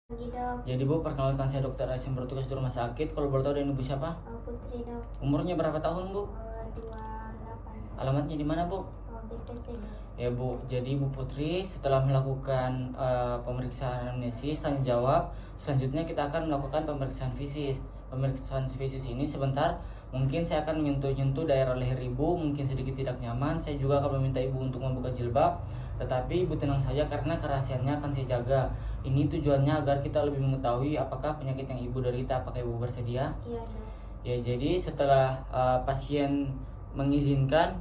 Pagi dok. Jadi Bu, perkenalkan saya Dokter Ais yang bertugas di rumah sakit. Kalau boleh tahu dari Ibu siapa? Putri dok. Umurnya berapa tahun Bu? 28. Alamatnya di mana Bu? BTP dok. Ya Bu, jadi Bu Putri setelah melakukan pemeriksaan anamnesis, tanya jawab, selanjutnya kita akan melakukan pemeriksaan fisis. Pemeriksaan fisis ini sebentar, mungkin saya akan menyentuh-nyentuh daerah leher Ibu, mungkin sedikit tidak nyaman. Saya juga akan meminta Ibu untuk membuka jilbab, tetapi Ibu tenang saja karena kerahasiaannya akan saya jaga. Ini tujuannya agar kita lebih mengetahui apakah penyakit yang Ibu derita. Apakah Ibu bersedia? Iya dok. Ya, jadi setelah pasien mengizinkan,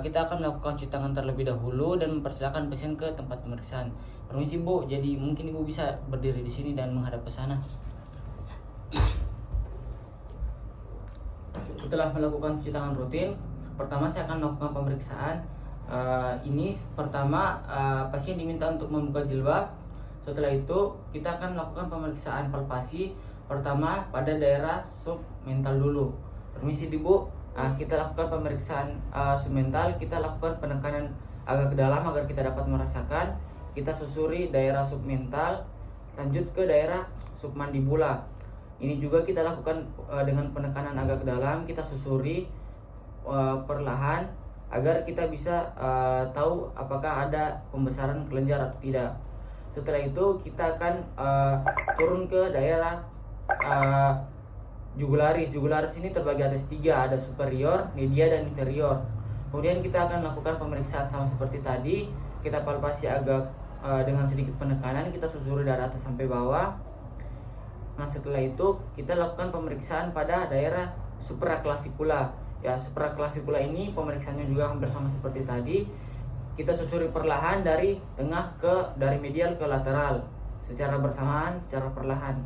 kita akan melakukan cuci tangan terlebih dahulu dan mempersilahkan pasien ke tempat pemeriksaan. Permisi Bu, jadi mungkin Ibu bisa berdiri di sini dan menghadap ke sana. Setelah melakukan cuci tangan rutin, pertama saya akan melakukan pemeriksaan. Ini pertama pasien diminta untuk membuka jilbab. Setelah itu kita akan melakukan pemeriksaan palpasi. Pertama pada daerah submental dulu. Permisi Bu, kita lakukan pemeriksaan submental. Kita lakukan penekanan agak ke dalam agar kita dapat merasakan. Kita susuri daerah submental, lanjut ke daerah submandibula. Ini juga kita lakukan dengan penekanan agak ke dalam. Kita susuri perlahan agar kita bisa tahu apakah ada pembesaran kelenjar atau tidak. Setelah itu kita akan turun ke daerah jugularis. Jugularis ini terbagi atas 3, ada superior, media, dan inferior. Kemudian kita akan melakukan pemeriksaan sama seperti tadi. Kita palpasi agak dengan sedikit penekanan, kita susuri dari atas sampai bawah. Nah, setelah itu kita lakukan pemeriksaan pada daerah supraklavikula. Ya, supraklavikula ini pemeriksaannya juga hampir sama seperti tadi. Kita susuri perlahan dari medial ke lateral secara bersamaan, secara perlahan.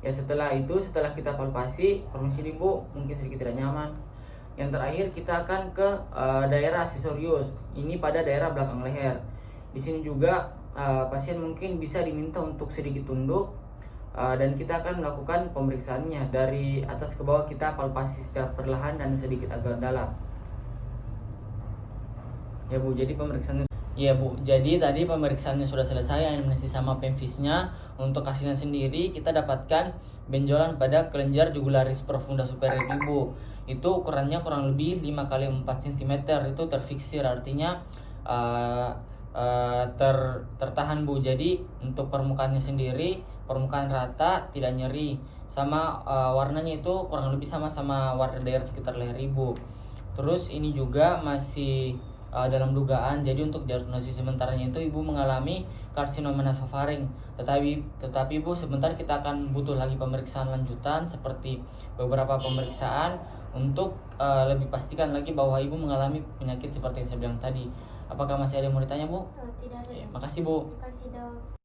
Ya, setelah kita palpasi, permisi Bu, mungkin sedikit tidak nyaman. Yang terakhir kita akan ke daerah aksesorius. Ini pada daerah belakang leher. Di sini juga pasien mungkin bisa diminta untuk sedikit tunduk, dan kita akan melakukan pemeriksaannya dari atas ke bawah. Kita palpasi secara perlahan dan sedikit agak dalam. Ya Bu, jadi pemeriksaannya. Ya Bu, jadi tadi pemeriksaannya sudah selesai, anamnesis sama pemfisnya. Untuk hasilnya sendiri kita dapatkan benjolan pada kelenjar jugularis profunda superior Ibu. Itu ukurannya kurang lebih 5 x 4 cm. Itu terfiksir, artinya tertahan Bu. Jadi untuk permukaannya sendiri, permukaan rata, tidak nyeri, sama warnanya itu kurang lebih sama warna daerah sekitar leher Ibu. Terus ini juga masih dalam dugaan. Jadi untuk diagnosis sementaranya itu Ibu mengalami karsinoma nasofaring. Tetapi Bu, sebentar kita akan butuh lagi pemeriksaan lanjutan seperti beberapa pemeriksaan untuk lebih pastikan lagi bahwa Ibu mengalami penyakit seperti yang saya bilang tadi. Apakah masih ada yang mau ditanya Bu? Tidak ada. Makasih Bu. Terima kasih dok.